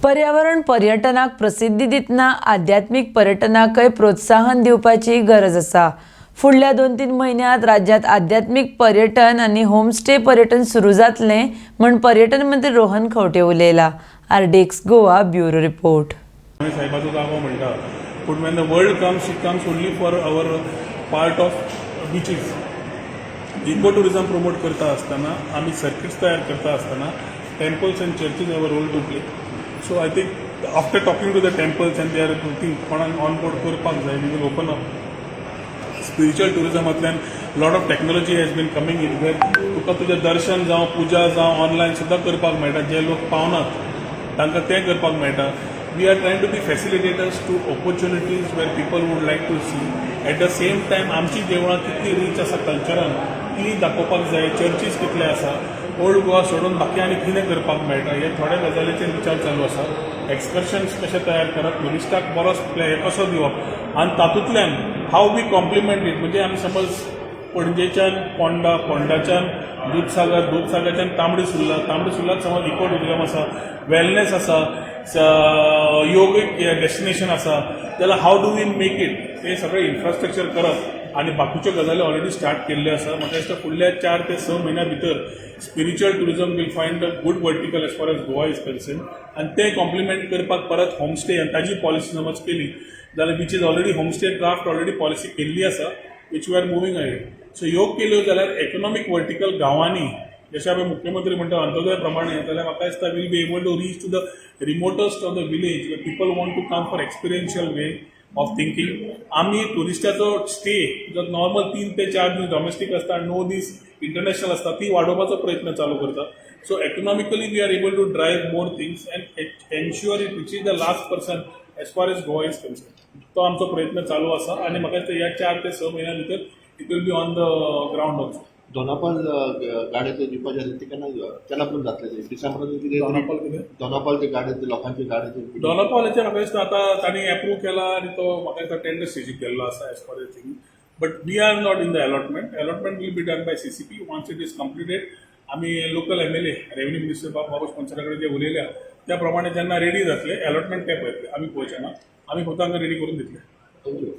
पर्यावरण पर्यटनाक प्रसिद्धी दितना आध्यात्मिक पर्यटनाकय प्रोत्साहन दिवपाची गरज आसा। फुडल्या 2-3 महिन्यांत राज्यात आध्यात्मिक पर्यटन आणि होमस्टे पर्यटन सुरू जातले म्हण पर्यटन मंत्री रोहन खंवटे उलयला। RDX Goa bureau report. साहेबाचो जागो म्हणटा पूण when the world comes it comes only for our part of beaches. Eco tourism promote करता आसतना आमी सर्किट्स तयार करता आसतना temples and churches have a role to play. So I think after talking to the temples and they are think कोणाक on board करपाक जाय we will open up spiritual टुरिझमांतल्यान lot of technology has been coming in where तुका तुजें दर्शन जावं पुजा जावं online सुद्दां करपाक मेळटा। जे लोक पावनात तांकां तें करपाक मेळटा। We are trying to be facilitators to opportunities where people would like to see. At the same time, आमची देवळां कितली रीच आसा कल्चरान ती दाखोवपाक जाय। चर्चीज कितले आसा, ओल्ड गोवा सोडून बाकी आनी कितें करपाक मेळटा हे थोड्या गजालीचेर विचार चालू आसा। एक्सकर्शन्स कशे तयार करप, टुरिस्टाक बरो प्ले कसो दिवप आनी तातूंतल्यान हाव वी कॉम्प्लिमेंट इट। म्हणजे आमी समज पणजेच्यान पोंडा, पोंडाच्यान दूधसागरच्यान तांबडी सुर्लाक समज इको टुरिझम आसा, वेलनेस आसा, योगीक डेस्टिनेशन आसा जाल्यार how do we make it हे सगळें इन्फ्रास्ट्रक्चर करप आनी बाकीच्यो गजाली ऑलरेडी स्टार्ट केल्ल्यो आसा। म्हाका दिसता फुडल्या 4 ते 6 म्हयन्या भितर spiritual tourism will find a good vertical as far as Goa is concern आनी ते कॉम्प्लिमेंट करपाक परत होमस्टे आनी ताजी पॉलिसी समज केली जाल्यार beach is already homestay draft already policy केल्ली आसा which we are moving ahead. So ह्यो केल्यो जाल्यार इकॉनॉमीक वर्टिकल गांवांनी जशें आमी मुख्यमंत्री म्हणटा अंत्योदय प्रमाणे जाल्यार म्हाका दिसता will be able to reach to the remotest of the village way people want to come for experiential way of thinking. आमी टुरिस्टाचो स्टे जो नॉर्मल 3 ते 4 दीस डॉमेस्टीक आसता 9 दीस इंटरनॅशनल आसता ती वाडोवपाचो प्रयत्न चालू करता। So economically we are able to drive more things and ensure it reaches the last person as far as Goa is concern. तो आमचो प्रयत्न चालू आसा आनी म्हाका दिसता ह्या 4 ते 6 म्हयन्या भितर it will be on the ground also. Dona Paula गाड्याचे दिवपाचे आसले ते केन्ना पूण जातले डिसेंबरान दोनापाल ते गाड्याचे लोकांचे गाड्याचे दोनापावलाचे म्हाका दिसता आतां तांणी एप्रूव केला आनी तो म्हाका दिसता टेंडर स्टेजीक गेल्लो आसा as far as thing. But we are not in the allotment will be done by CCP once it is completed. आमी local MLA revenue minister Babush पंचरा कडेन जे उलयल्या त्या प्रमाणे जेन्ना रेडी जातले अलॉटमेंट ते पळयतले आमी पळोवचे ना, आमी फक्त तांकां रेडी करून दितले। थँक्यू।